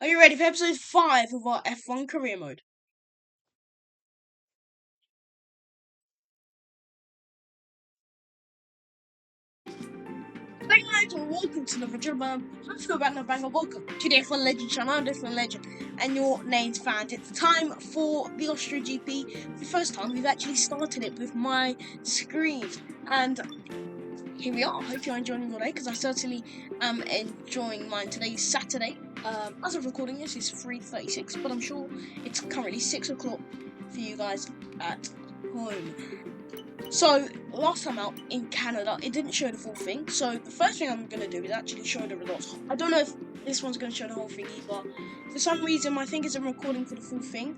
Are you ready for episode 5 of our F1 career mode? Hey guys, and welcome to the Virtual Let's go back to Banger. Welcome to the F1 Legend channel. I'm the F1 Legend, and your name's fans. It's time for the Austria GP. For the first time, we've actually started it with my screen, and here we are. I hope you're enjoying your day, because I certainly am enjoying mine. Today's Saturday. As of recording this, it's 3:36, but I'm sure it's currently 6 o'clock for you guys at home. So, last time out in Canada, it didn't show the full thing. So, the first thing I'm going to do is actually show the results. I don't know if this one's going to show the whole thing either. For some reason, my thing isn't recording for the full thing.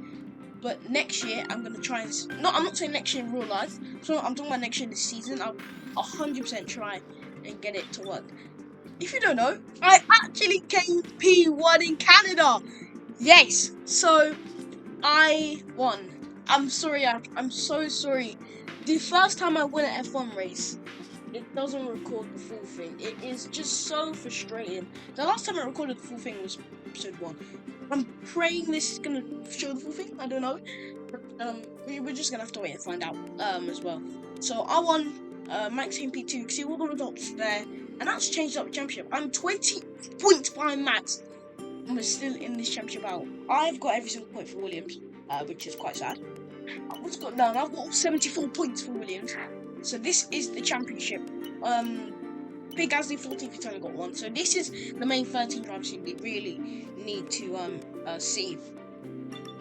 But next year, I'm going to try and... No, I'm not saying next year in real life. So, I'm talking about next year this season. I'll 100% try and get it to work. If you don't know, I actually came P1 in Canada. Yes. So, I won. I'm sorry, I'm so sorry. The first time I win an F1 race, it doesn't record the full thing. It is just so frustrating. The last time I recorded the full thing was episode 1. I'm praying this is gonna show the full thing. I don't know. But, we're just gonna have to wait and find out as well. So I won Max MP2. You can see all the results there. And that's changed up the championship. I'm 20 points behind Max. And we're still in this championship battle. I've got every single point for Williams, which is quite sad. What's got down? I've got 74 points for Williams. So this is the championship. Big Gasly 14th, he's only got 1. So this is the main 13 drivers we really need to see.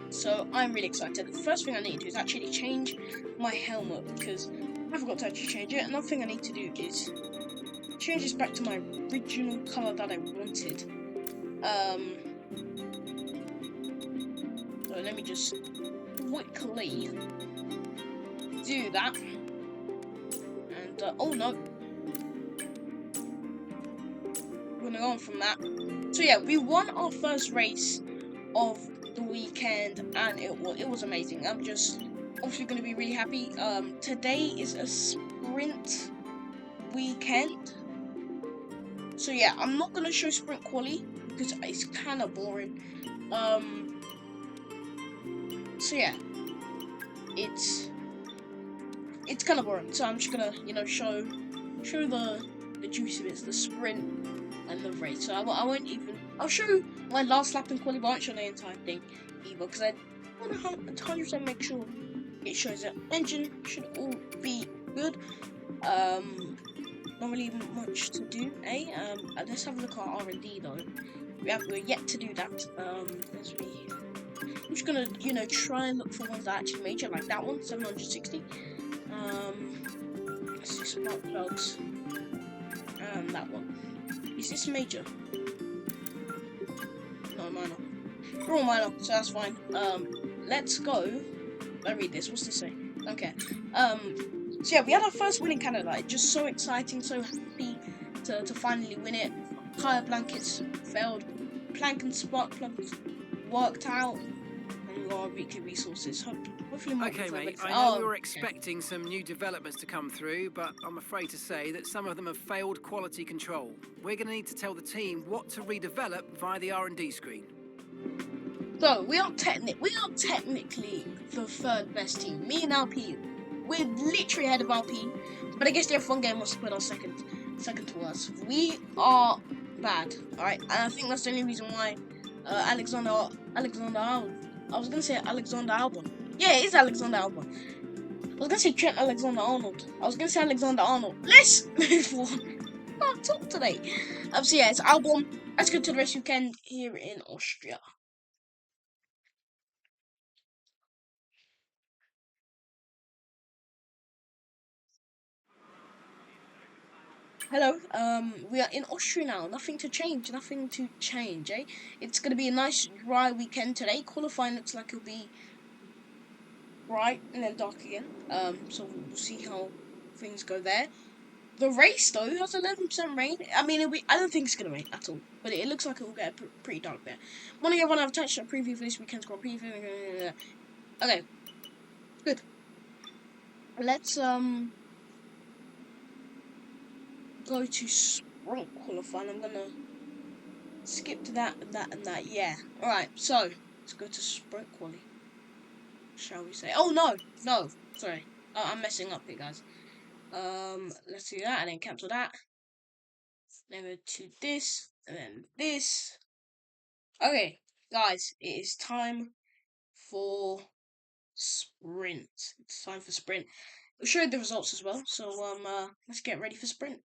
So I'm really excited. The first thing I need to do is actually change my helmet, because I forgot to actually change it. Another thing I need to do is change this back to my original colour that I wanted. So let me just quickly do that. And oh no, we're gonna go on from that. So yeah, we won our first race of the weekend, and it was amazing. I'm just obviously gonna be really happy. Today is a sprint weekend, so yeah, I'm not gonna show sprint quali because it's kind of boring. So yeah, it's kind of boring. So I'm just gonna show the juicy bits, the sprint and the race. So I won't even. I'll show my last lap in quali, but I won't show the entire thing either, because I want to 100% make sure it shows that engine should all be good. Not really much to do, eh? Let's have a look at R&D though. We're yet to do that. I'm just gonna try and look for ones that actually major, like that one, 760. Let's see, spark plugs. That one. Is this major? No, minor. We're all minor, so that's fine. Let's go. Let me read this. What's this say? Okay. So yeah, we had our first win in Canada. It's just so exciting, so happy to finally win it. Tire blankets failed. Plank and spark plugs worked out. And we got our weekly resources. Hopefully more. Okay, mate, I know we were expecting some new developments to come through, but I'm afraid to say that some of them have failed quality control. We're going to need to tell the team what to redevelop via the R&D screen. So we are technically the third best team. Me and Alp, we're literally ahead of Alp, but I guess the F1 game was to put us second to us. We are bad, alright, and I think that's the only reason why Alexander Albon. I was gonna say Alexander Albon. Yeah, it is Alexander Albon. I was gonna say Trent Alexander-Arnold. I was gonna say Alexander-Arnold. Let's move on. Can't talk today. So yeah, it's Albon. Let's go to the race weekend here in Austria. Hello, we are in Austria now. Nothing to change, eh? It's gonna be a nice dry weekend today. Qualifying looks like it'll be bright and then dark again. So we'll see how things go there. The race though has 11% rain. I mean, I don't think it's gonna rain at all, but it looks like it will get pretty dark there. Want to get one touch a preview for this weekend's Grand Prix. Okay, good. Let's go to sprint qualifying. I'm gonna skip to that, and that. Yeah. All right. So let's go to sprint quali. Shall we say? Oh no. Sorry, I'm messing up here, guys. Let's do that and then cancel that. Then go to this and then this. Okay, guys, it is time for sprint. It's time for sprint. We'll show you the results as well. So let's get ready for sprint.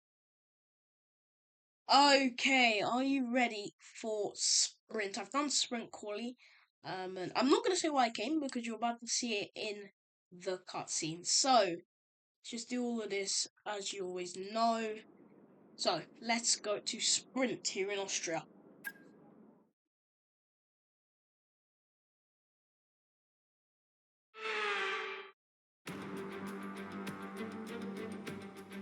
Okay, are you ready for sprint? I've done sprint quali. And I'm not gonna say why I came because you're about to see it in the cutscene. So just do all of this as you always know. So let's go to sprint here in Austria.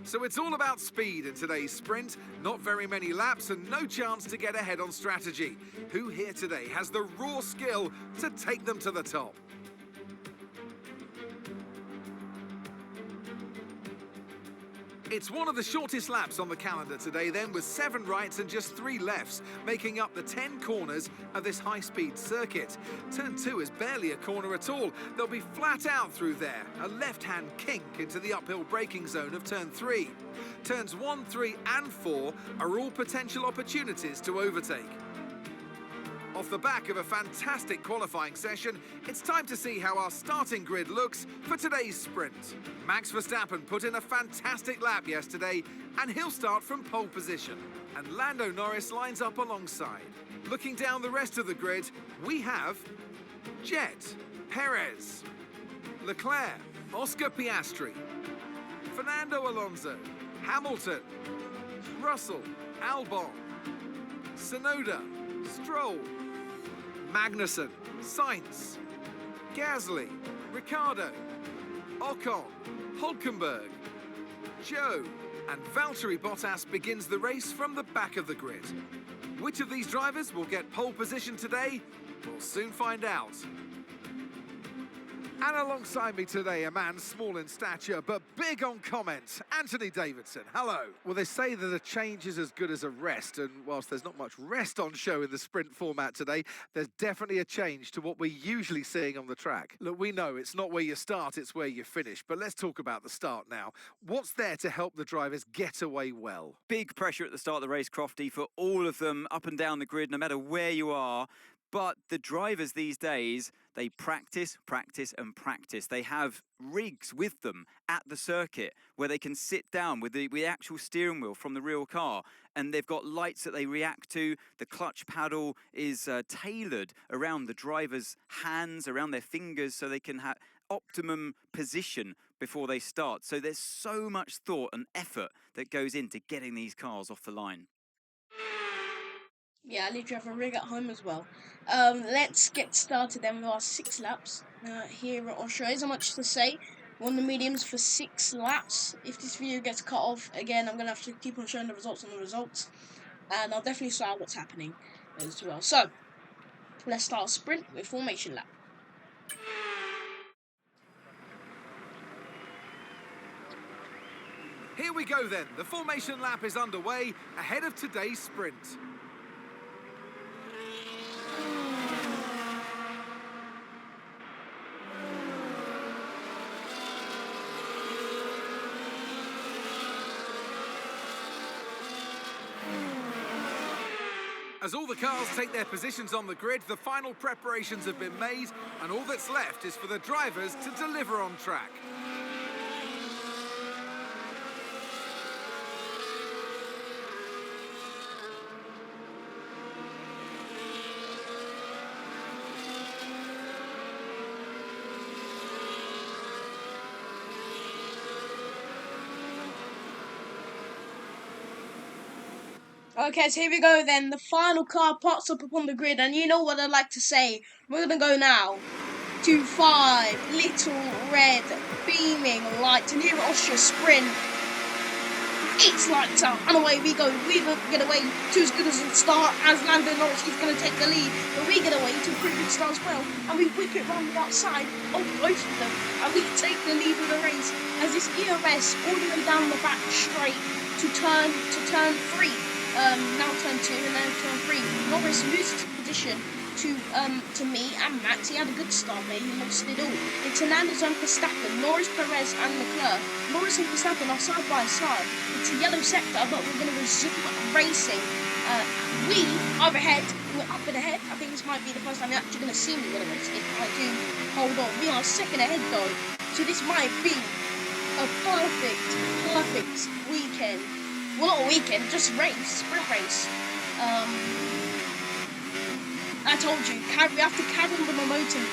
So it's all about speed in today's sprint. Not very many laps and no chance to get ahead on strategy. Who here today has the raw skill to take them to the top? It's one of the shortest laps on the calendar today then, with 7 rights and just 3 lefts, making up the 10 corners of this high-speed circuit. Turn 2 is barely a corner at all. They'll be flat out through there, a left-hand kink into the uphill braking zone of turn 3. Turns 1, 3 and 4 are all potential opportunities to overtake. Off the back of a fantastic qualifying session, it's time to see how our starting grid looks for today's sprint. Max Verstappen put in a fantastic lap yesterday, and he'll start from pole position. And Lando Norris lines up alongside. Looking down the rest of the grid, we have Jet, Perez, Leclerc, Oscar Piastri, Fernando Alonso, Hamilton, Russell, Albon, Tsunoda, Stroll, Magnussen, Sainz, Gasly, Ricciardo, Ocon, Hulkenberg, Joe, and Valtteri Bottas begins the race from the back of the grid. Which of these drivers will get pole position today? We'll soon find out. And alongside me today, a man small in stature but big on comment, Anthony Davidson. Hello. Well, they say that a change is as good as a rest, and whilst there's not much rest on show in the sprint format today, there's definitely a change to what we're usually seeing on the track. Look, we know it's not where you start, it's where you finish, but let's talk about the start now. What's there to help the drivers get away well? Big pressure at the start of the race, Crofty, for all of them up and down the grid, no matter where you are. But the drivers these days, they practice, practice and practice. They have rigs with them at the circuit where they can sit down with the actual steering wheel from the real car, and they've got lights that they react to. The clutch paddle is tailored around the driver's hands, around their fingers, so they can have optimum position before they start. So there's so much thought and effort that goes into getting these cars off the line. Yeah, I literally have a rig at home as well. Let's get started then with our 6 laps here at Austria. Isn't much to say. We're on the mediums for 6 laps. If this video gets cut off, again, I'm going to have to keep on showing the results on the results. And I'll definitely show out what's happening as well. So, let's start a sprint with formation lap. Here we go then. The formation lap is underway ahead of today's sprint. As all the cars take their positions on the grid, the final preparations have been made, and all that's left is for the drivers to deliver on track. Okay, so here we go then. The final car pops up upon the grid, and you know what I'd like to say. We're going to go now to 5 little red beaming lights. And here at Austria Sprint, it's lights out, and away we go. We get away to as good as a start as Lando Norris is going to take the lead. But we get away to a pretty good start as well, and we whip it round the outside of both of them. And we take the lead of the race as this ERS all the way down the back straight to turn 3. now turn 2, and then turn 3. Norris loses position to me and Max. He had a good start there, he lost it all. It's Hernandez and Verstappen, Norris, Perez and Leclerc. Norris and Verstappen are side by side. It's a yellow sector, but we're going to resume racing. We are ahead, we're up and ahead. I think this might be the first time you're actually going to see me win a race if I do hold on. We are second ahead though, so this might be a perfect weekend. Well, not a weekend, just race, sprint race. I told you, we have to carry on the momentum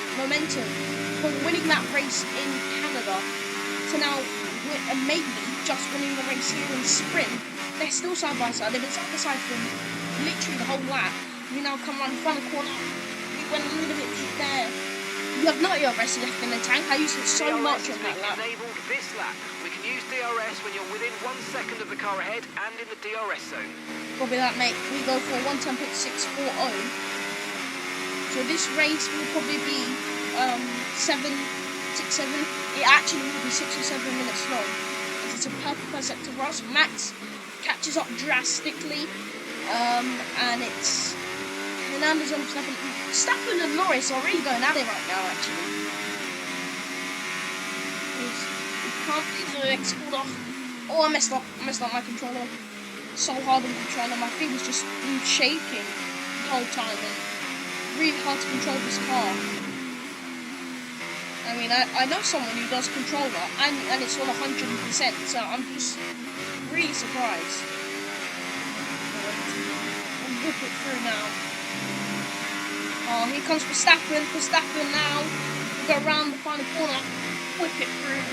from winning that race in Canada to now maybe just winning the race here in sprint. They're still side by side. They've been side by side for literally the whole lap. We now come around the final corner. We went a little bit deep there. You have not DRS left in the tank. I used it so much on that lap. Enabled this lap. We can use DRS when you're within 1 second of the car ahead and in the DRS zone. Copy that, mate. We go for 1:10.640. So this race will probably be 6, 7. It actually will be 6 or 7 minutes long. It's a perfect sector for us. Max catches up drastically, and it's Hernandez on Verstappen. Verstappen and Norris are really going at it right now. Actually, we can't get the next corner. Oh, I messed up my controller. So hard on the controller. My fingers just shaking the whole time. Really hard to control this car. I mean, I know someone who does controller, and it's on 100%, so I'm just really surprised. I'll whip it through now. Oh, here comes Verstappen now. We'll go around the final corner, whip it through.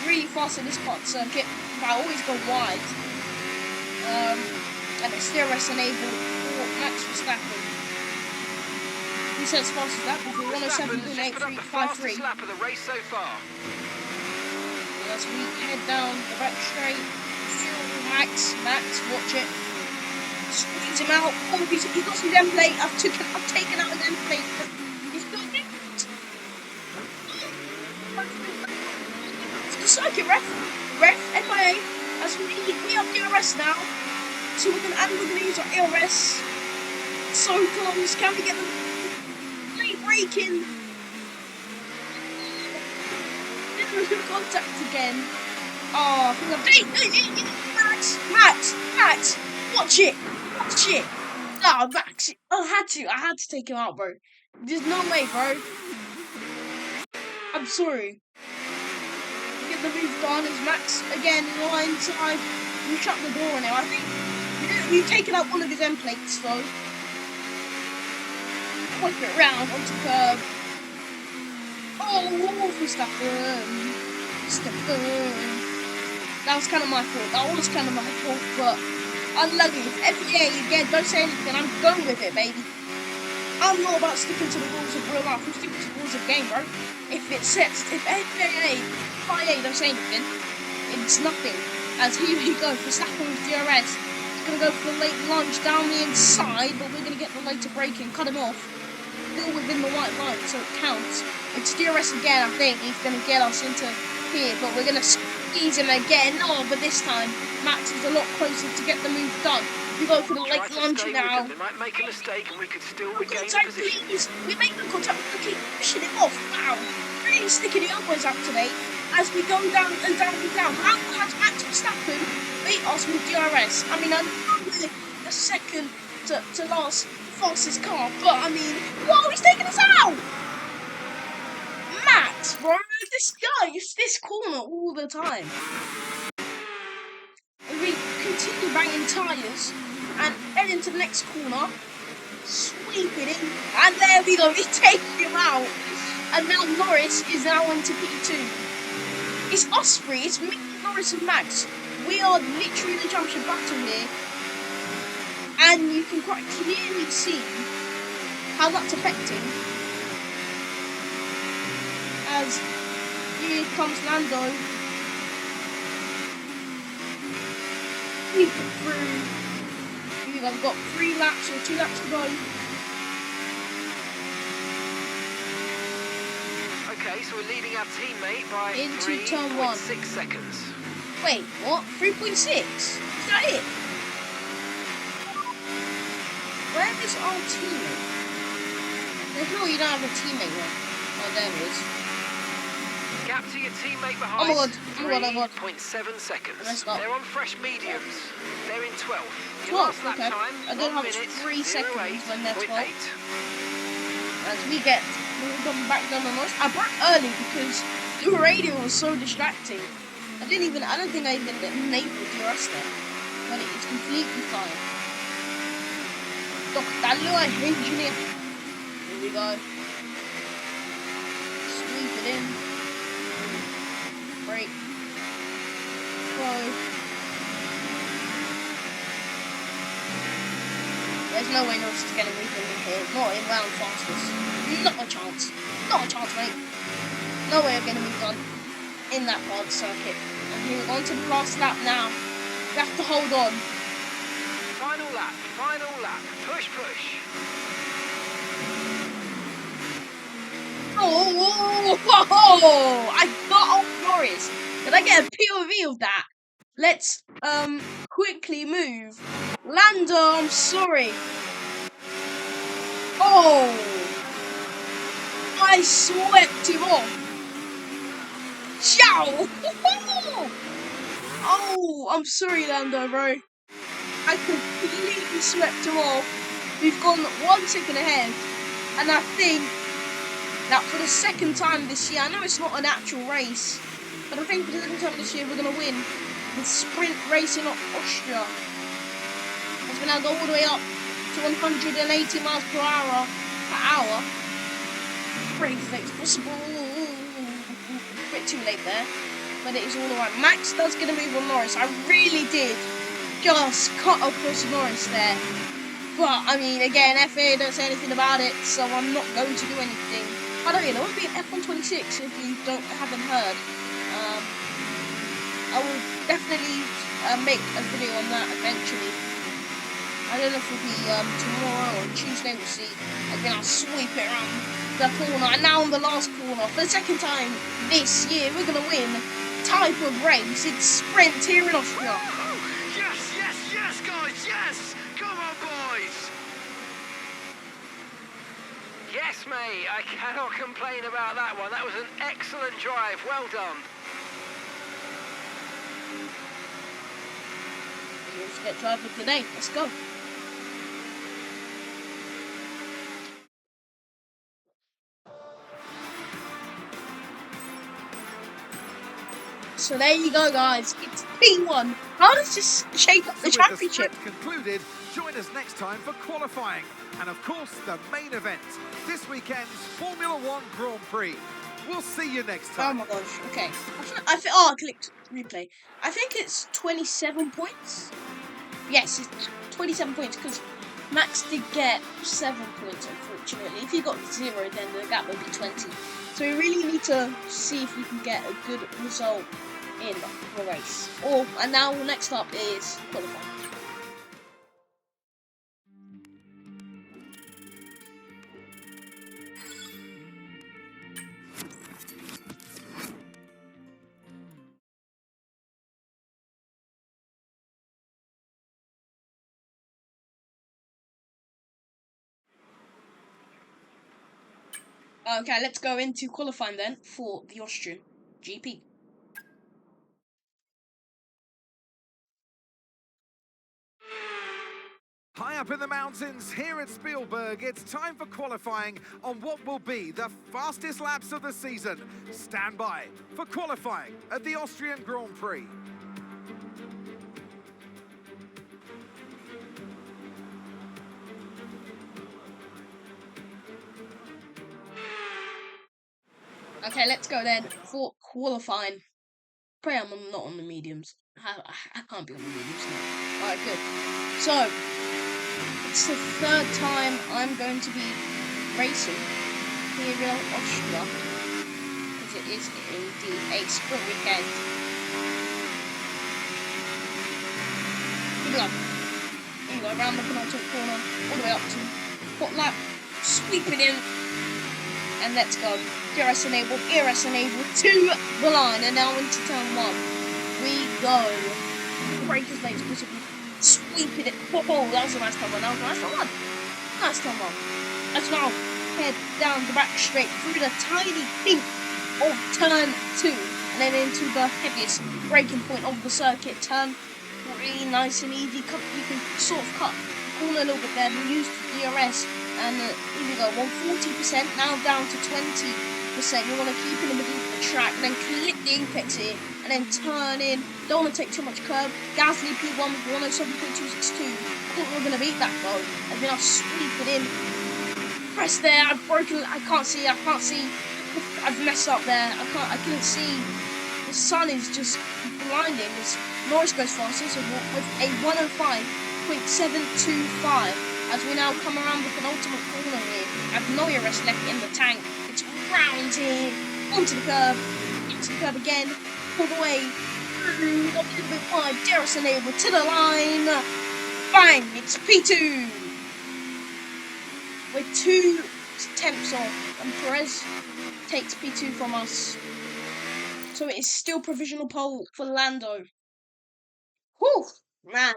Really fast in this part circuit, but I always go wide. And it's DRS enabled for Max Verstappen. He says fast as that before 107.8353. Lap of the race so far. As we head down the back straight, Max, watch it. Squeeze him out. Oh, he got some end plate. I've taken out his end plate. He's got it. It's the circuit ref, FIA. As we have DRS now, so we're gonna use our ARS. So close. Can we get them? Braking. Contact again. Oh, I think Max, watch it. Oh, Max, I had to take him out, bro. There's no way, bro. I'm sorry. Get the move done as Max again in line side. You shut the door now. I think you've taken out one of his end plates though. Whip it round onto the curb. Oh, Verstappen. That was kind of my fault. But unlucky. FEA again, don't say anything. I'm going with it, baby. I'm not about sticking to the rules of real life. I'm sticking to the rules of game, bro. If FEA don't say anything, it's nothing. As here we go, Verstappen with DRS. He's gonna go for the late lunge down the inside, but we're gonna get the later braking, cut him off. Still within the white line, so it counts. It's DRS again, I think. He's going to get us into here, but we're going to squeeze him again. Oh, but this time, Max is a lot closer to get the move done. We go for the late lunge now. They might make a mistake and we could still regain contact, the position. Please. We make the contact, we keep pushing it off. Wow. Really sticking the elbows out today as we go down and down and down. How has Max Verstappen beat us with DRS? I mean, I know we're the second to last fastest car, but I mean, whoa, he's taking us out! Max, bro, this guy is this corner all the time. And we continue banging tyres and head into the next corner, sweep it in, and there we go, we take him out. And now Norris is now into P2. It's us three, it's me, Norris and Max. We are literally in the championship battle here. And you can quite clearly see how that's affecting. As here comes Lando. We've through. I've got 3 laps or 2 laps to go. Okay, so we're leading our teammate by into turn 1. 6 seconds. Wait, what? 3.6? Is that it? where is our teammate? There's no, you don't have a teammate there. Oh, there it is. Gap to your teammate behind. Oh my god, oh my god, 3.7 seconds. Messed up. They're on fresh mediums. They're in 12th. 12th, okay. I don't have 3 seconds when they're 12. As we get back down on us. I back early because the radio was so distracting. I don't think I even enabled the rest there. But it is completely fine. Dr. I hate you. Here we go. Sweep it in. Break. Go. There's no way Norris is going to move in here. Not in round fastest. Not a chance. Not a chance, mate. No way I'm going to move on in that hard circuit. And here we're on to the last lap now. We have to hold on. Final lap. Final lap. Push, push. Oh, I got off Norris. Did I get a POV of that? Let's quickly move. Lando, I'm sorry. Oh, I swept him off. Ciao. Oh, I'm sorry, Lando, bro. I completely swept him off. We've gone 1 second ahead, and I think that for the second time this year, I know it's not an actual race, but I think for the second time this year we're going to win the sprint race in Austria. As we now go all the way up to 180 miles per hour. Pretty late as possible. A bit too late there, but it is all alright. Max does get a move on Norris. I really did just cut across Norris there. But, I mean, again, FA don't say anything about it, so I'm not going to do anything. By the way, there will be an F126 if you haven't heard. I will definitely make a video on that eventually. I don't know if it will be tomorrow or Tuesday, we'll see. Again, I'll sweep it around the corner, and now on the last corner, for the second time this year, we're going to win type of race. It's sprint here in Austria. Yes, yes, yes, guys, yes! Come on, boys! Yes, mate. I cannot complain about that one. That was an excellent drive. Well done. Let's get driver today. Let's go. So there you go, guys. It's P1. How does this shake up the So championship? with the sprint concluded, join us next time for qualifying. And of course, the main event, this weekend's Formula One Grand Prix. We'll see you next Oh time. my gosh. Okay. I clicked replay. I think it's 27 points. Yes, it's 27 points because Max did get 7 points, unfortunately. If he got 0, then the gap would be 20. So we really need to see if we can get a good result in the race. And now next up is qualifying. Okay, let's go into qualifying then for the Austrian GP. High up in the mountains here at Spielberg, it's time for qualifying on what will be the fastest laps of the season. Stand by for qualifying at the Austrian Grand Prix. Okay, let's go then for qualifying. Pray I'm not on the mediums. I can't be on the mediums now. Alright, good. So, it's the 3rd time I'm going to be racing here in Austria. Because it is indeed a sprint weekend. Here we go. Here we go, around the penultimate corner, all the way up to what lap, sweep it in, and let's go. DRS enabled to the line, and now into turn 1. We go. Brake as late as possible. Sweep it. Oh, that was a nice turn 1. Nice turn one. Let's now head down the back straight through the tiny peak of turn 2 and then into the heaviest braking point of the circuit. Turn 3, nice and easy. You can sort of cut the corner a little bit there and use the DRS. And here we go, 140%, now down to 20%. You want to keep in the middle of the track, and then clip the apex here, and then turn in. Don't want to take too much curb. Gasly P1 with 107.262. I thought we were going to beat that though. And then I'll sweep it in. Press there, I've broken, I can't see. I've messed up there. I couldn't see. The sun is just blinding. As Norris goes faster, so with a 105.725. As we now come around the penultimate corner here, I have no rest left in the tank. It's round here, onto the curb, into the curb again, all the way through, a little bit wide, DRS enabled to the line. Bang! It's P2. We're 2 tenths off, and Perez takes P2 from us. So it is still provisional pole for Lando. Whew, man.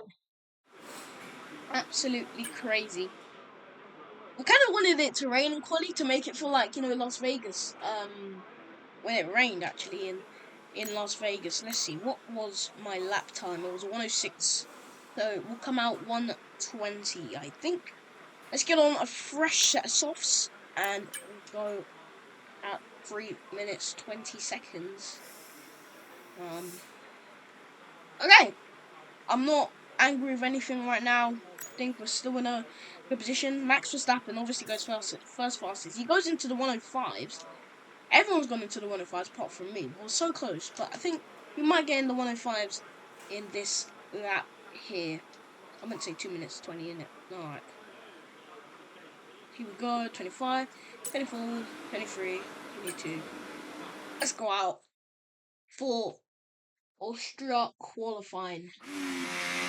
Absolutely crazy. I kind of wanted it to rain in quali to make it feel like, you know, Las Vegas. When it rained actually in Las Vegas. Let's see, what was my lap time? It was 106. So it will come out 120, I think. Let's get on a fresh set of softs and we'll go at 3 minutes 20 seconds. Okay, I'm not angry with anything right now. I think we're still in a good position. Max Verstappen obviously goes fastest. He goes into the 105s. Everyone's gone into the 105s apart from me. We're so close, but I think we might get in the 105s in this lap here. I meant to say 2 minutes 20 in it. Alright. Here we go. 25, 24, 23, 22. Let's go out for Austria qualifying.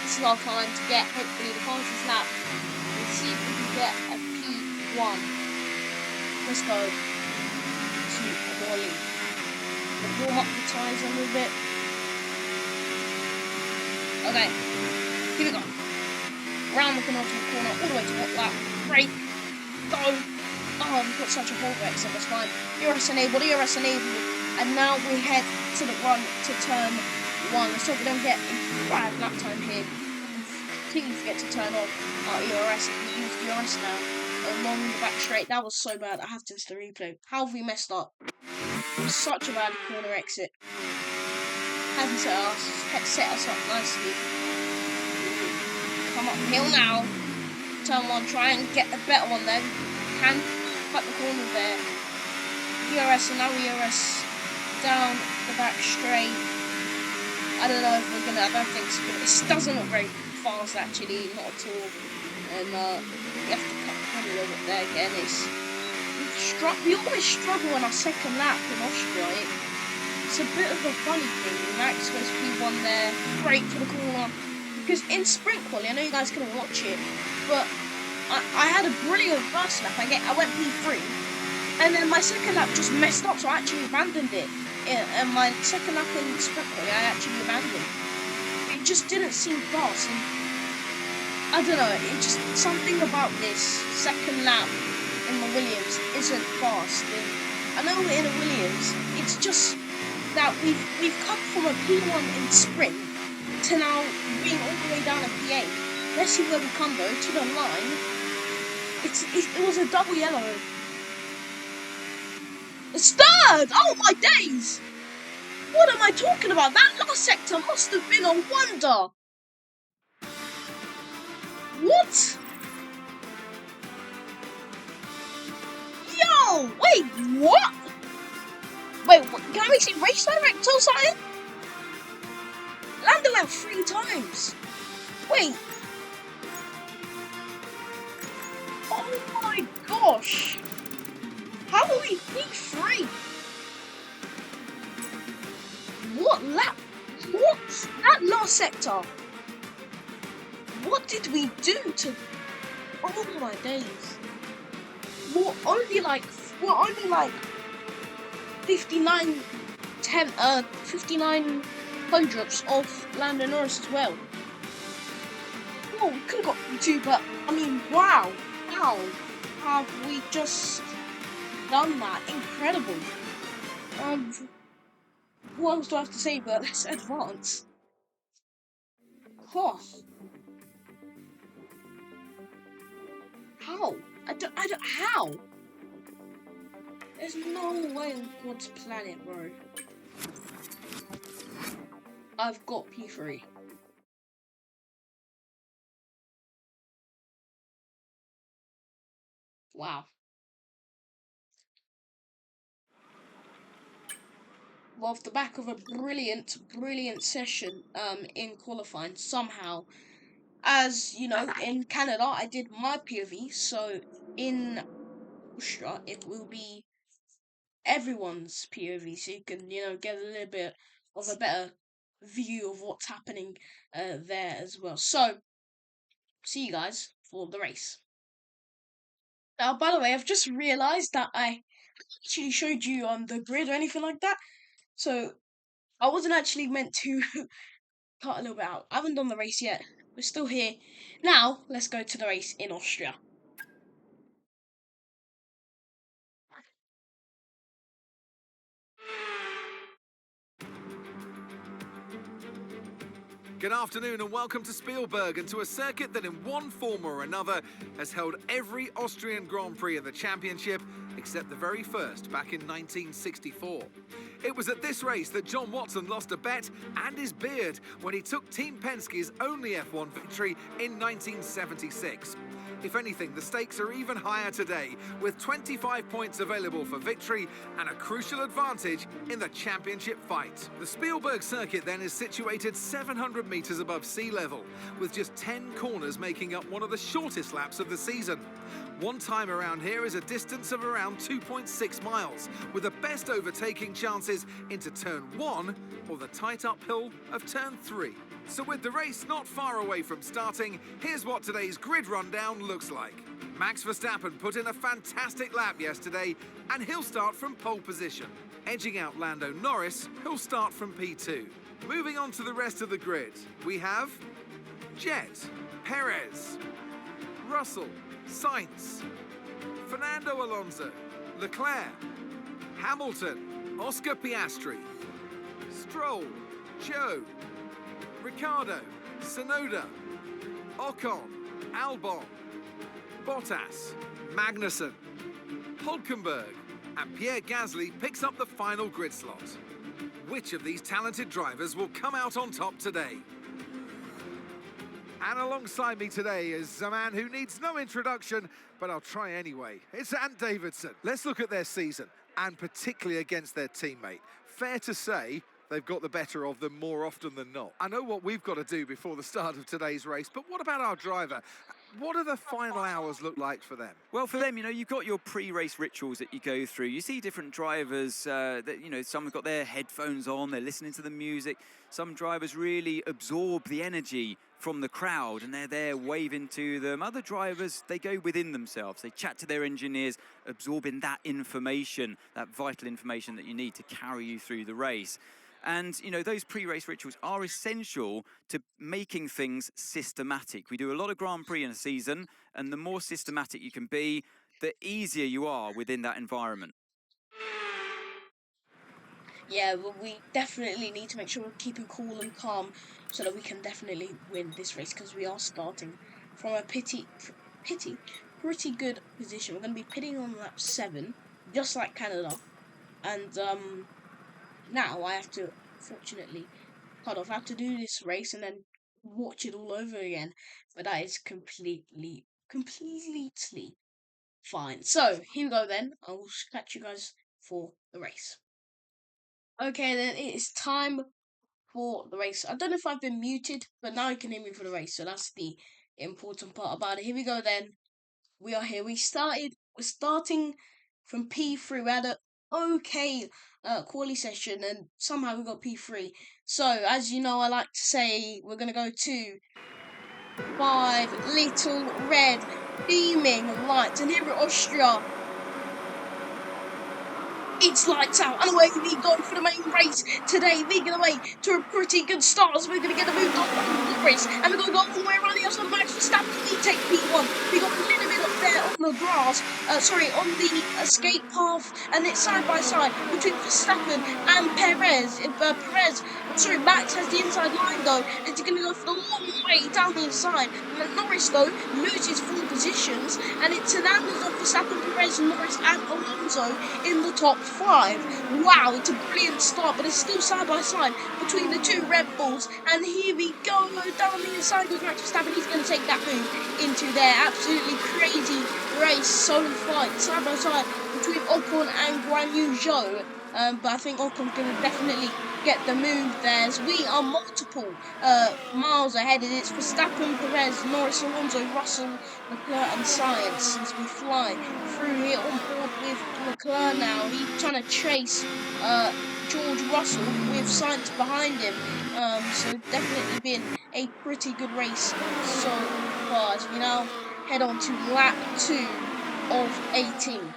This is our time to get, hopefully, the fastest lap. Let's see if we can get a P1. Let's go to Wally. Warm up the tyres a little bit. Okay, here we go. Round the penultimate corner, all the way to hot lap. Brake. Go. Oh, we've got such a hold wreck, so that's fine. DRS enabled. And now we head to the run to turn 1. Let's hope we don't get a bad lap time here. Completely forget to turn off our ERS. We use DRS now along the back straight. That was so bad. I have to just the replay. How have we messed up? It was such a bad corner exit. Hasn't set us up nicely. Come uphill now. Turn 1. Try and get a better one then. Can cut the corner there. ERS and now ERS down the back straight. I don't know if we're gonna. I don't think so. It doesn't look very fast actually, not at all. And we have to cut the corner a little bit there again. We always struggle on our second lap in Austria. It's a bit of a funny thing. Max goes P1 there, brake for the corner. Because in sprint quali, I know you guys couldn't watch it, but I had a brilliant first lap. I went P3, and then my second lap just messed up, so I actually abandoned it. And my second lap in sprint quali, I actually abandoned. It just didn't seem fast, and I don't know. It just something about this second lap in the Williams isn't fast. And I know we're in a Williams. It's just that we've come from a P1 in sprint to now being all the way down a P8. Let's see where we come though, to the line. It was a double yellow. It's third! Oh my days! What am I talking about? That last sector must have been a wonder! What? Yo! Wait, what? Wait, what? Can we see race direct or something? Lando went 3 times. Wait. Oh my gosh. How are we P3? What lap? What? That last sector. What did we do to... Oh my days. We're only like 59 hundredths of Lando Norris as well. Oh, we could have got P2, but I mean, wow. how have we just done that? Incredible. What else do I have to say, but let's advance. Oh. How? I don't, how? There's no way on God's planet, bro. I've got P3. Wow. Well, off the back of a brilliant session in qualifying, somehow, as you know, in Canada I did my POV, so in Austria it will be everyone's POV, so you can, you know, get a little bit of a better view of what's happening there as well. So, see you guys for the race. Now, by the way, I've just realised that I actually showed you on the grid or anything like that, so I wasn't actually meant to cut a little bit out. I haven't done the race yet. We're still here. Now, let's go to the race in Austria. Good afternoon and welcome to Spielberg and to a circuit that in one form or another has held every Austrian Grand Prix in the championship except the very first back in 1964. It was at this race that John Watson lost a bet and his beard when he took Team Penske's only F1 victory in 1976. If anything, the stakes are even higher today, with 25 points available for victory and a crucial advantage in the championship fight. The Spielberg circuit then is situated 700 metres above sea level, with just 10 corners making up one of the shortest laps of the season. One time around here is a distance of around 2.6 miles, with the best overtaking chances into turn 1 or the tight uphill of turn 3. So with the race not far away from starting, here's what today's grid rundown looks like. Max Verstappen put in a fantastic lap yesterday, and he'll start from pole position. Edging out Lando Norris, who'll start from P2. Moving on to the rest of the grid, we have Jet, Perez, Russell, Sainz, Fernando Alonso, Leclerc, Hamilton, Oscar Piastri, Stroll, Zhou, Ricciardo, Tsunoda, Ocon, Albon, Bottas, Magnussen, Hülkenberg, and Pierre Gasly picks up the final grid slot. Which of these talented drivers will come out on top today? And alongside me today is a man who needs no introduction, but I'll try anyway. It's Ant Davidson. Let's look at their season, and particularly against their teammate. Fair to say, they've got the better of them more often than not. I know what we've got to do before the start of today's race, but what about our driver? What do the final hours look like for them? Well, for them, you know, you've got your pre-race rituals that you go through. You see different drivers that, you know, some have got their headphones on, they're listening to the music. Some drivers really absorb the energy from the crowd and they're there waving to them. Other drivers, they go within themselves. They chat to their engineers, absorbing that information, that vital information that you need to carry you through the race. And, you know, those pre-race rituals are essential to making things systematic. We do a lot of Grand Prix in a season, and the more systematic you can be, the easier you are within that environment. Yeah, well, we definitely need to make sure we're keeping cool and calm so that we can definitely win this race, because we are starting from a pretty good position. We're going to be pitting on lap 7, just like Canada. And, now I have to, fortunately, cut off. I have to do this race and then watch it all over again. But that is completely fine. So, here we go then. I will catch you guys for the race. Okay, then it is time for the race. I don't know if I've been muted, but now you can hear me for the race. So that's the important part about it. Here we go then. We are here. We're starting from P3. We had a okay quali session and somehow we got P3. So as you know, I like to say we're gonna go to 5 little red beaming lights, and here at Austria it's lights out, and away we go for the main race today. Making away to a pretty good start as we're going to get a move on the race, and we're going to go all the way around the outside. Max Verstappen, we take P1. We got a little bit up there on the grass, on the escape path, and it's side by side between Verstappen and Perez. Max has the inside line though, and he's going to go for the long way down the inside. And then Norris though loses 4 positions, and it's an Anders of Verstappen, Perez, Norris, and Alonso in the top 5. Wow, it's a brilliant start, but it's still side by side between the 2 Red Bulls. And here we go down the inside with Max Verstappen. He's going to take that move into their absolutely crazy race, solo fight, side by side between Ocon and Guan Yu Zhou. But I think Ocon's going to definitely get the move there, as we are multiple miles ahead. It's Verstappen, Perez, Norris, Alonso, Russell, Leclerc and Sainz as we fly through here on board with Leclerc now. He's trying to chase George Russell with Sainz behind him. So definitely been a pretty good race so far, as we now head on to lap 2 of 18.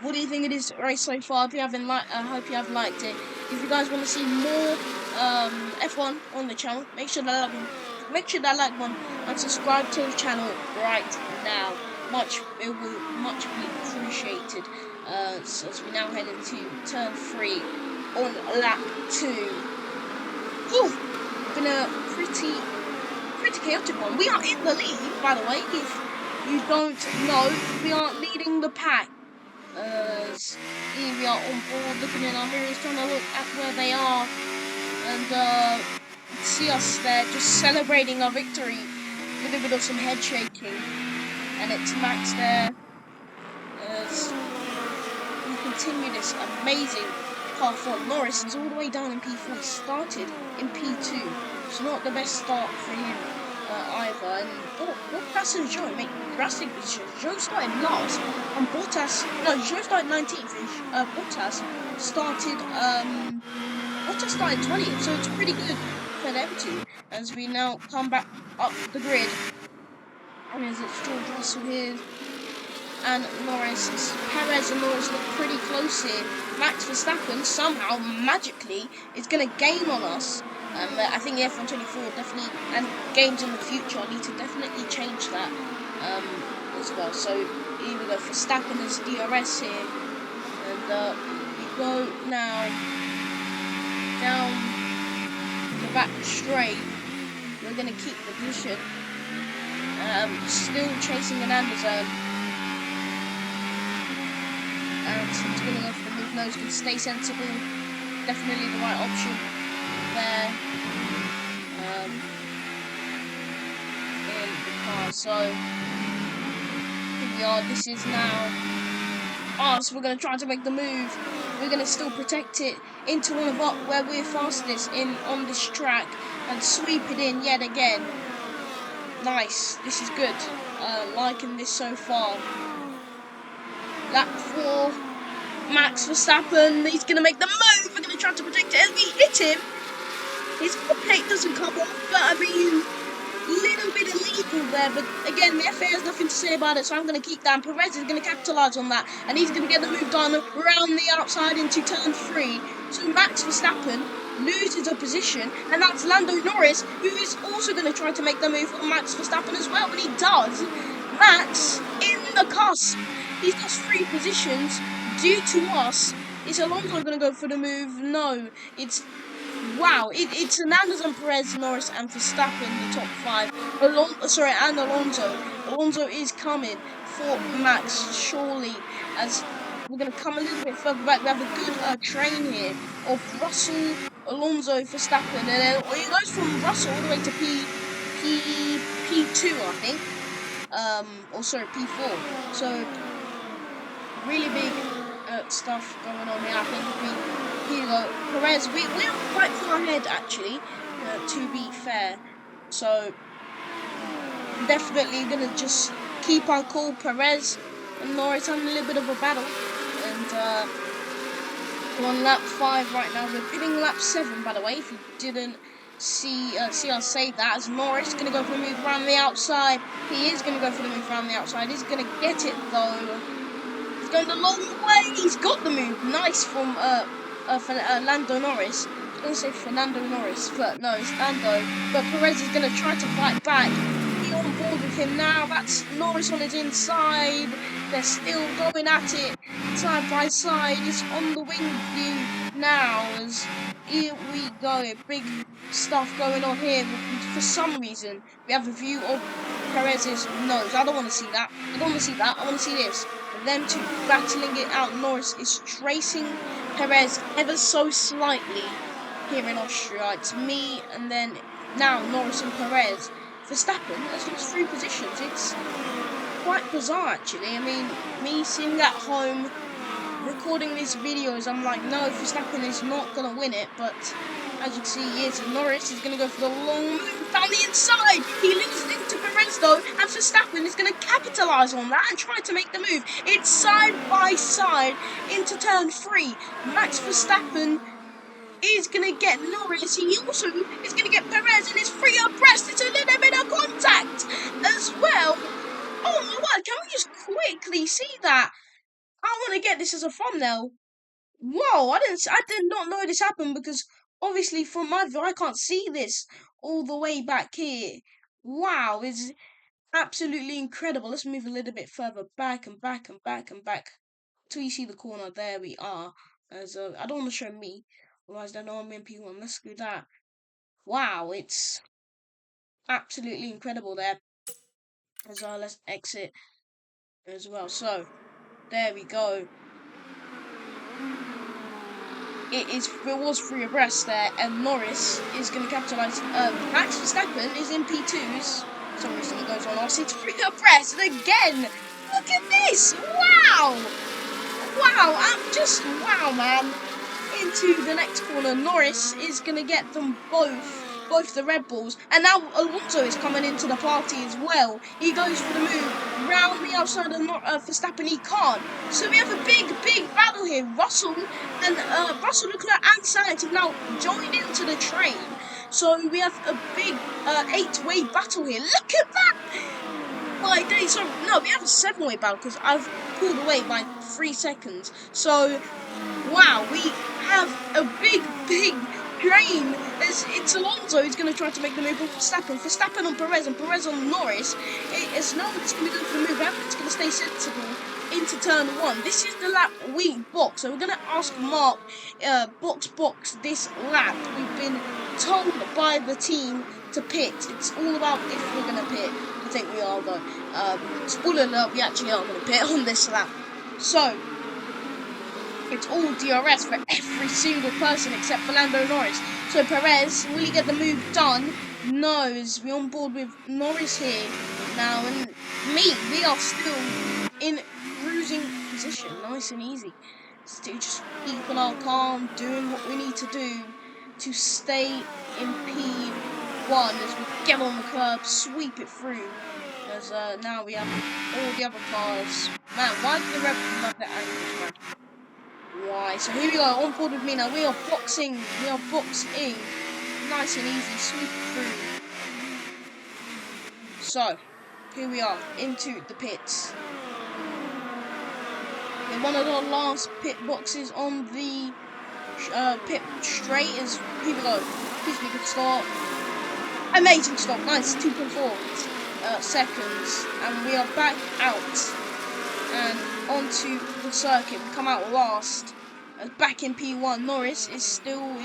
What do you think of this race so far? If you haven't I hope you have liked it. If you guys want to see more F1 on the channel, make sure that like one and subscribe to the channel right now. It will much be appreciated. So as we now head into turn 3 on lap 2. Been a pretty chaotic one. We are in the lead, by the way. If you don't know, we are leading the pack. Here we are on board, looking in our mirrors, trying to look at where they are, and see us there just celebrating our victory with a bit of some head shaking. And it's Max there as we continue this amazing path on. Norris is all the way down in P4. He started in P2. It's not the best start for him either. And Bottas and Zhou make drastic positions. Zhou started last, and Zhou started 19th, and Bottas started 20th, so it's pretty good for them two. As we now come back up the grid, and as it's George Russell here, and Norris, Perez and Norris look pretty close here. Max Verstappen somehow, magically, is going to gain on us. I think the F1 24 definitely, and games in the future, need to definitely change that as well. So here we go, Verstappen as DRS here, and we go now down the back straight. We're going to keep the position, still chasing an Anderson. And he's going to go for the move nose, going to stay sensible. Definitely the right option there in the car. So here we are. This is now us. We're going to try to make the move. We're going to still protect it into one of up where we're fastest on this track and sweep it in yet again. Nice. This is good. Liking this so far. Lap 4, Max Verstappen, he's going to make the move. We're going to try to protect it as we hit him. His plate doesn't come off, but I mean, little bit illegal there. But again, the FA has nothing to say about it, so I'm going to keep that. Perez is going to capitalise on that, and he's going to get the move done around the outside into turn 3. So Max Verstappen loses a position, and that's Lando Norris, who is also going to try to make the move on Max Verstappen as well. But he does. Max in the cusp. He's lost 3 positions due to us. Is Alonso going to go for the move? No. It's an Anderson, Perez, Norris, and Verstappen, the top 5. And Alonso. Alonso is coming for Max, surely. As we're going to come a little bit further back, we have a good train here of Russell, Alonso, Verstappen, and then it goes from Russell all the way to P2, I think. P4. So really big stuff going on here. I think here we go. Perez, we're quite far ahead actually, to be fair. So definitely gonna just keep our cool. Perez and Norris having a little bit of a battle, and we're on lap 5 right now. We're hitting lap 7, by the way. If you didn't see us say that, as Norris going to go for the move around the outside. He is going to go for the move around the outside. He's going to get it though. He's going the long way. He's got the move. Nice from Lando Norris. I was going to say Fernando Norris, but no, it's Lando. But Perez is going to try to fight back. He on board with him now. That's Norris on his inside. They're still going at it side by side. It's on the wing view now as here we go. Big stuff going on here. For some reason, we have a view of Perez's nose. I don't want to see that. I don't want to see that. I want to see this. Them two battling it out. Norris is tracing Perez ever so slightly here in Austria. It's me and then now Norris and Perez. Verstappen has lost 3 positions. It's quite bizarre actually. I mean, me sitting at home recording these videos, I'm like, no, Verstappen is not going to win it, but as you can see, he is. Norris is going to go for the long move down the inside. He loses into Perez though, and Verstappen is going to capitalise on that and try to make the move. It's side by side into turn 3. Max Verstappen is going to get Norris. He also is going to get Perez, and it's free abreast. It's a little bit of contact as well. Oh my word, can we just quickly see that? I want to get this as a thumbnail. Whoa, I did not know this happened because obviously from my view I can't see this all the way back here. Wow, it's absolutely incredible. Let's move a little bit further back and back and back and back till you see the corner. There we are. As I don't want to show me, otherwise I know I'm in P1. Let's do that. Wow, it's absolutely incredible there. As let's exit as well. So there we go. It was free abreast there, and Norris is going to capitalise. Max Verstappen is in P2s. For some reason it goes on. It's free abreast, and again, look at this! Wow! Wow, wow, man. Into the next corner, Norris is going to get them both the Red Bulls, and now Alonso is coming into the party as well. He goes for the move round the outside of Verstappen. He can't. So we have a big battle here. Russell and Leclerc and Sainz have now joined into the train. So we have a big 8-way battle here. Look at that! My days. So no, we have a 7-way battle because I've pulled away by 3 seconds. So wow, we have a big train. It's Alonso who's going to try to make the move with Verstappen on Perez, and Perez on Norris. It's not it's going to go for the move. It's going to stay sensible into turn 1. This is the lap we box, so we're going to ask Mark box this lap. We've been told by the team to pit. It's all about if we're going to pit. I think we are though. Spoiler alert, we actually are going to pit on this lap. So it's all DRS for every single person except for Lando Norris. So Perez, will he get the move done? No, is we on board with Norris here now, and me, we are still in cruising position, nice and easy. Still just keeping our calm, doing what we need to do to stay in P1 as we get on the curb, sweep it through. As now we have all the other cars. Man, why did the Red Bull love that angle, man? Why? So here we go, on board with me now. We are boxing. Nice and easy, sweep it through. So, here we are, into the pits. In one of the last pit boxes on the pit straight is, here we go. Please make a stop. Amazing stop, nice, 2.4 seconds. And we are back out and onto the circuit. We come out last. Back in P1, Norris is still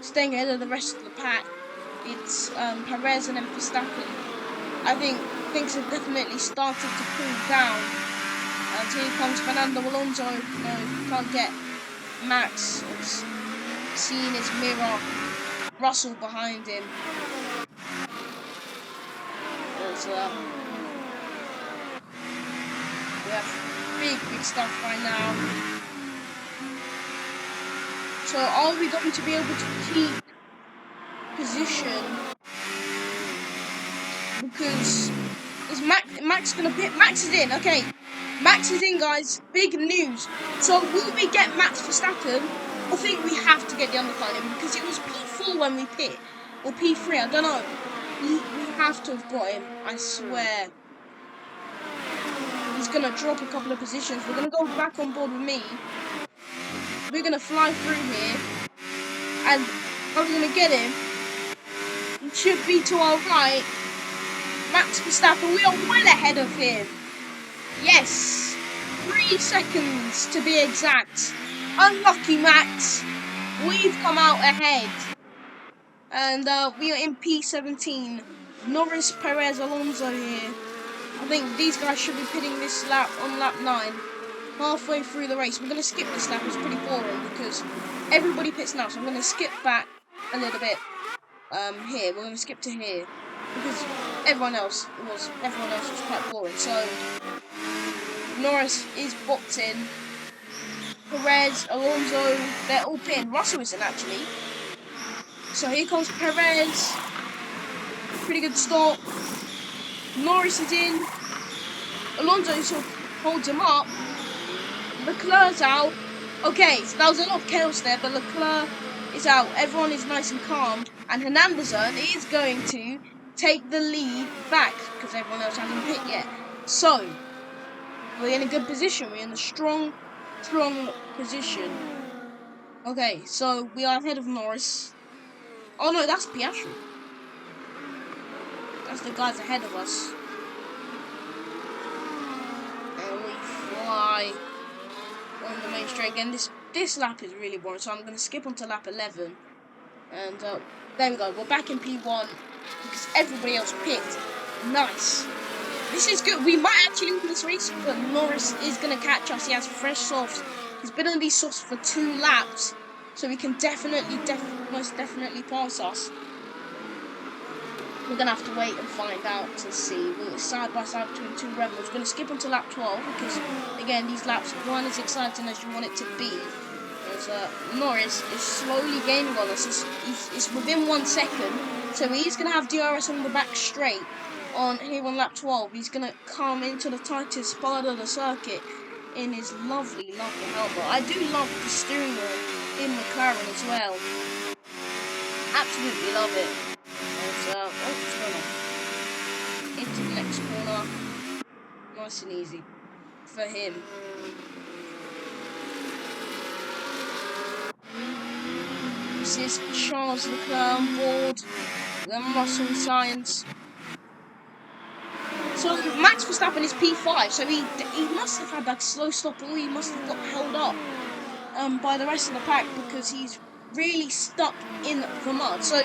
staying ahead of the rest of the pack. It's Perez and then Verstappen. I think things have definitely started to cool down. And here comes Fernando Alonso. No, can't get Max. It's seeing his mirror. Russell behind him. There's we have big stuff right now. So are we going to be able to keep position? Because is Max gonna pit? Max is in, okay. Max is in, guys. Big news. So will we get Max Verstappen? I think we have to get the undercut in because it was P4 when we pit. Or P3, I don't know. We have to have got him, I swear. He's gonna drop a couple of positions. We're gonna go back on board with me. We're gonna fly through here, and I'm gonna get him. He should be to our right. Max Verstappen, we are well ahead of him. Yes, 3 seconds to be exact. Unlucky Max, we've come out ahead. And we are in P17. Norris, Perez, Alonso here. I think these guys should be pitting this lap on lap 9. Halfway through the race. We're going to skip this lap, it's pretty boring because everybody pits now. So I'm going to skip back a little bit here. We're going to skip to here because everyone else was quite boring. So Norris is boxed in. Perez, Alonso, they're all pitting. Russell isn't actually. So here comes Perez. Pretty good stop. Norris is in. Alonso sort of holds him up. Leclerc's out. Okay, so that was a lot of chaos there, but Leclerc is out. Everyone is nice and calm. And Hernandezon is going to take the lead back because everyone else hasn't hit yet. So, we're in a good position. We're in a strong position. Okay, so we are ahead of Norris. Oh no, that's Piastri. That's the guys ahead of us. And we fly on the main straight again. This lap is really boring, so I'm going to skip on to lap 11. And there we go. We're back in P1 because everybody else picked. Nice. This is good. We might actually win this race, but Norris is going to catch us. He has fresh softs. He's been on these softs for 2 laps, so he can most definitely pass us. We're going to have to wait and find out to see. We're side by side between 2 Red Bulls. We're going to skip onto lap 12 because, again, these laps weren't as exciting as you want it to be. As Norris is slowly gaining on us. It's within 1 second. So he's going to have DRS on the back straight here on lap 12. He's going to come into the tightest part of the circuit in his lovely helmet. I do love the steering wheel in McLaren as well. Absolutely love it. What's going on? Into the next corner. Nice and easy for him. This is Charles Leclerc on board. Then Russell and Sainz. So Max Verstappen is P5, so he must have had that slow stop, or he must have got held up by the rest of the pack because he's really stuck in the mud. So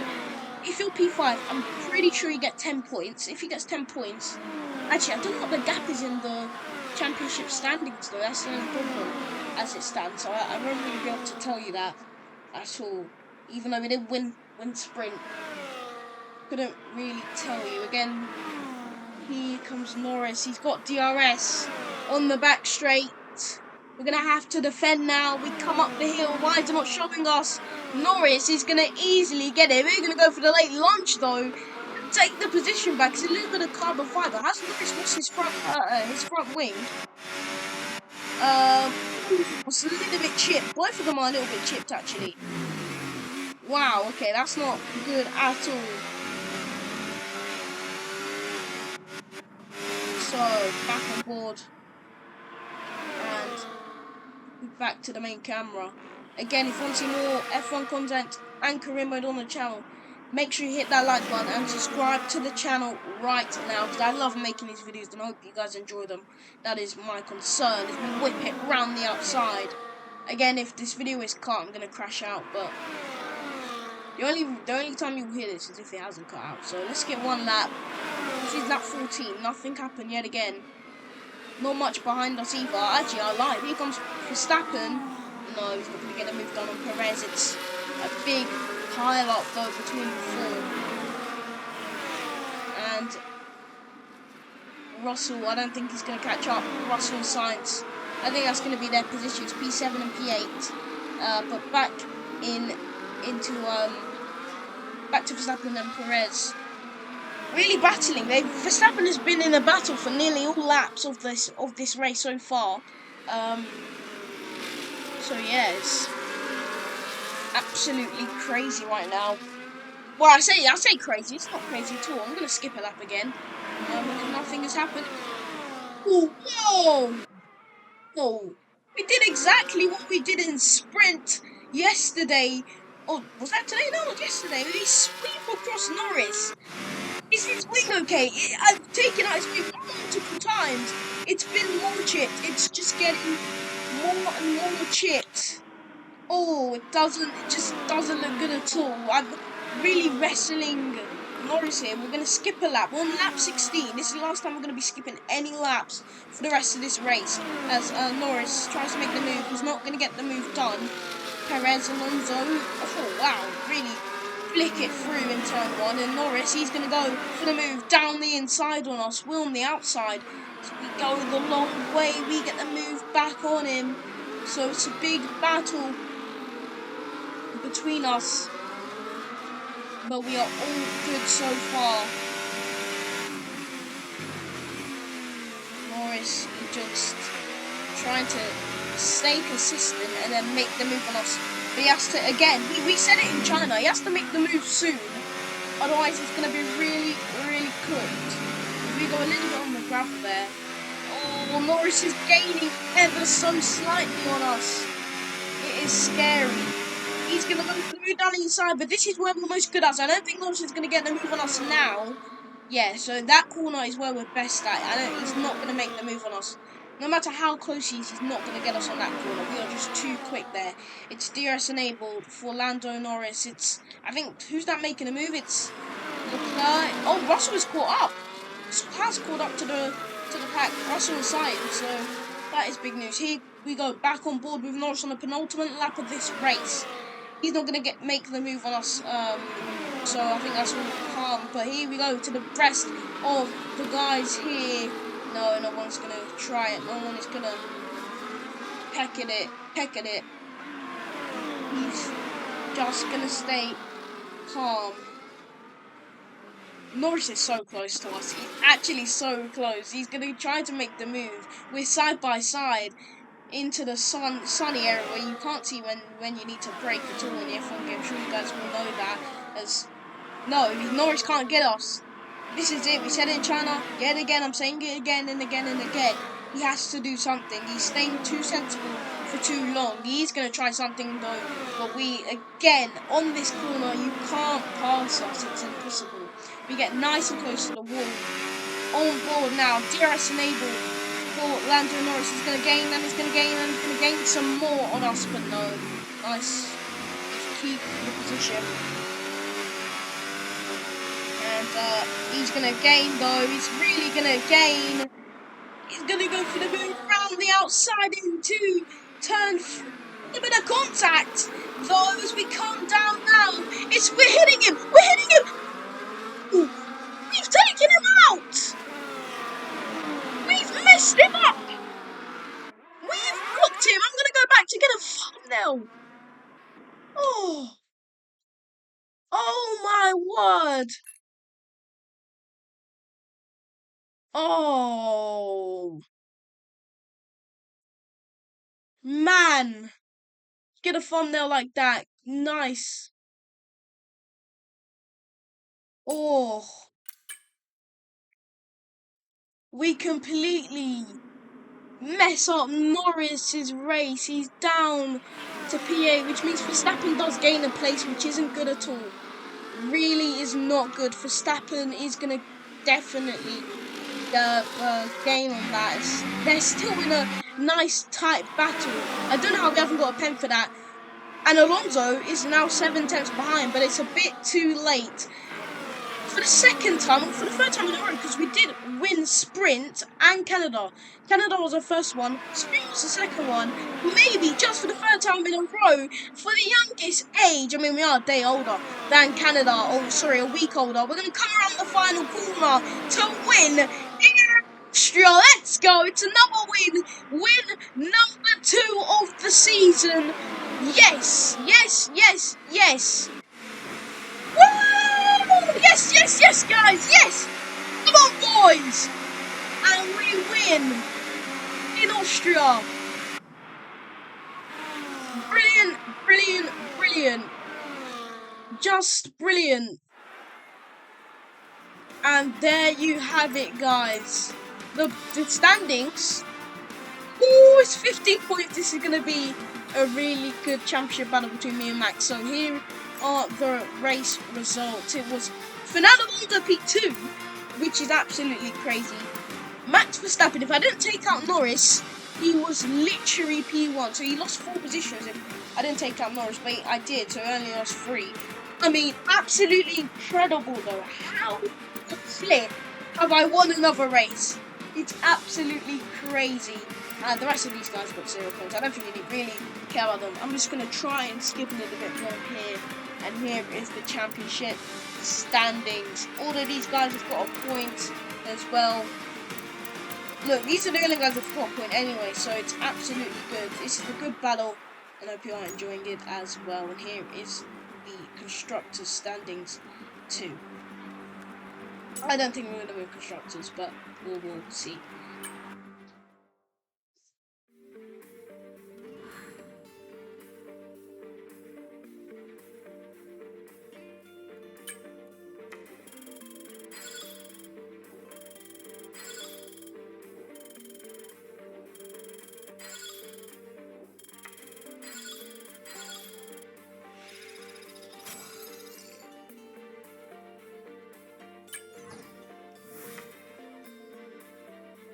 if you're P5, I'm pretty sure you get 10 points. If he gets 10 points, actually I don't know what the gap is in the championship standings though. That's the only problem as it stands. So I won't really be able to tell you that at all. Even though we did win sprint, couldn't really tell you. Again, here comes Norris. He's got DRS on the back straight. We're going to have to defend now. We come up the hill. Why is it not showing us? Norris is going to easily get it. We're going to go for the late launch though. Take the position back. It's a little bit of carbon fibre. Has Norris lost his front wing? It's a little bit chipped. Both of them are a little bit chipped actually. Wow, okay, that's not good at all. So, back on board. And back to the main camera. Again, if you want to see more F1 content and career mode on the channel, make sure you hit that like button and subscribe to the channel right now, because I love making these videos and I hope you guys enjoy them. That is my concern, as we whip it round the outside. Again, if this video is cut, I'm going to crash out, but the only time you'll hear this is if it hasn't cut out. So let's get 1 lap. This is lap 14. Nothing happened yet again. Not much behind us either. Actually, I lied. Here comes Verstappen. No, he's not going to get a move done on Perez. It's a big pile up though between the 4. And Russell, I don't think he's going to catch up. Russell and Sainz, I think that's going to be their positions, P7 and P8. But back to Verstappen and Perez. Really battling. Verstappen has been in a battle for nearly all laps of this race so far. So yeah, it's absolutely crazy right now. Well, I say crazy. It's not crazy at all. I'm gonna skip a lap again because nothing has happened. Ooh, whoa! Whoa! We did exactly what we did in sprint yesterday. Oh, was that today? No, not yesterday. We sweep across Norris. Is his wing okay? I've taken out his wing multiple times. It's been more chipped. It's just getting more and more chipped. Oh, it just doesn't look good at all. I'm really wrestling Norris here. We're going to skip a lap. We're on lap 16. This is the last time we're going to be skipping any laps for the rest of this race. As Norris tries to make the move. He's not going to get the move done. Perez, Alonso. Oh, wow. Really flick it through in turn 1. And Norris, he's going to go for the move down the inside on us. We're on the outside. So we go the long way. We get the move back on him. So it's a big battle between us, but we are all good so far. Norris just trying to stay consistent and then make the move on us. But he has to, again, we said it in China, he has to make the move soon, otherwise it's going to be really, really cooked. If we go a little bit on the gravel there, oh, Norris is gaining ever so slightly on us. It is scary. He's going to go for the move down the inside, but this is where we're most good at. So I don't think Norris is going to get the move on us now. Yeah, so that corner is where we're best at. He's not going to make the move on us. No matter how close he is, he's not going to get us on that corner. We are just too quick there. It's DRS enabled for Lando Norris. It's, I think, who's that making a move? It's Leclerc. Oh, Russell is caught up. Russell has caught up to the pack. Russell inside, so that is big news. Here we go, back on board with Norris on the penultimate lap of this race. He's not going to make the move on us, so I think that's all calm. But here we go to the rest of the guys here. No one's going to try it. No one is going to peck at it. He's just going to stay calm. Norris is so close to us. He's actually so close. He's going to try to make the move. We're side by side into the sunny area where you can't see when you need to brake at all in the F1 game. I'm sure you guys will know that. As no, Norris can't get us. This is it. We said it in China. Yet again, I'm saying it again and again and again. He has to do something. He's staying too sensible for too long. He's going to try something though. But we, again, on this corner, you can't pass us. It's impossible. We get nice and close to the wall. On board now. DRS enabled. Lando Norris is going to gain, and he's going to gain, and he's going to gain some more on us, but no. Nice. Just keep the position. And he's going to gain, though. He's really going to gain. He's going to go for the move around the outside into turn. A bit of contact, though, as we come down now. We're hitting him. We're hitting him. Ooh, we've taken him out. We've messed him up! We've blocked him! I'm gonna go back to get a thumbnail! Oh! Oh my word! Oh! Man! Get a thumbnail like that. Nice. Oh! We completely mess up Norris's race. He's down to P8, which means Verstappen does gain a place, which isn't good at all. Really is not good. Verstappen is going to definitely gain on that. They're still in a nice tight battle. I don't know how we haven't got a pen for that. And Alonso is now 7 tenths behind, but it's a bit too late. For the second time, or for the third time in a row, because we did win Sprint and Canada. Canada was our first one, Sprint was the second one. Maybe just for the third time in a row, for the youngest age, I mean we are a day older than Canada, a week older. We're going to come around the final corner to win in Austria. Let's go, it's another win number 2 of the season. Yes, yes, yes, yes. Woo! Yes, yes, yes, guys, yes! Come on, boys! And we win in Austria. Brilliant, brilliant, brilliant. Just brilliant. And there you have it, guys. The standings. Ooh, it's 15 points. This is going to be a really good championship battle between me and Max. So here are the race results. It was Fernando Alonso P2, which is absolutely crazy. Max Verstappen, if I didn't take out Norris, he was literally P1, so he lost 4 positions if I didn't take out Norris, but I did, so I only lost 3. I mean, absolutely incredible though. How the flip have I won another race? It's absolutely crazy. The rest of these guys got 0 points. I don't think we really care about them. I'm just going to try and skip a little bit more here. And here is the championship standings. All of these guys have got a point as well. Look, these are the only guys that have got a point anyway, so it's absolutely good. This is a good battle, and I hope you are enjoying it as well. And here is the constructors standings too. I don't think we're going to move constructors, but we will see.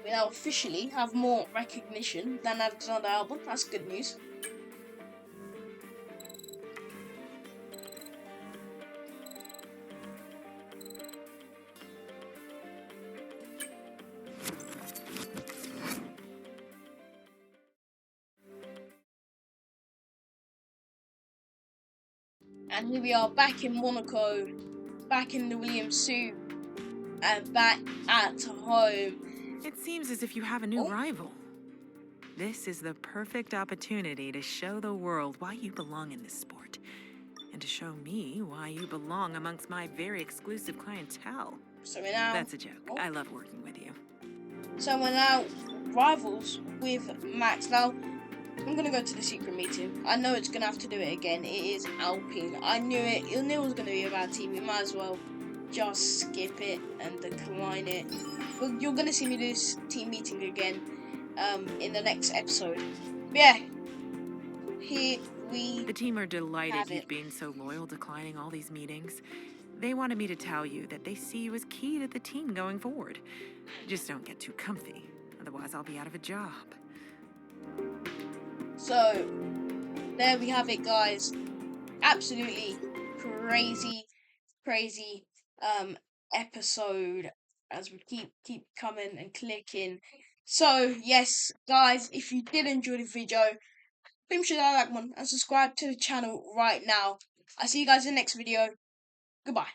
We now officially have more recognition than Alexander Albon. That's good news. And here we are back in Monaco, back in the Williams suit, and back at home. It seems as if you have a new Oh. rival. This is the perfect opportunity to show the world why you belong in this sport, and to show me why you belong amongst my very exclusive clientele. So we're now That's a joke. I love working with you. So we're now rivals with Max. Now, I'm going to go to the secret meeting. I know it's going to have to do it again. It is Alpine. I knew it. You knew it was going to be a bad team. We might as well just skip it and decline it. But you're going to see me do this team meeting again in the next episode. But yeah, here we The team are delighted Have you've it. been so loyal, declining all these meetings. They wanted me to tell you that they see you as key to the team going forward. Just don't get too comfy, otherwise I'll be out of a job. So, there we have it, guys. Absolutely crazy episode as we keep coming and clicking. So, yes, guys, if you did enjoy the video, please should like one and subscribe to the channel right now. I'll see you guys in the next video. Goodbye.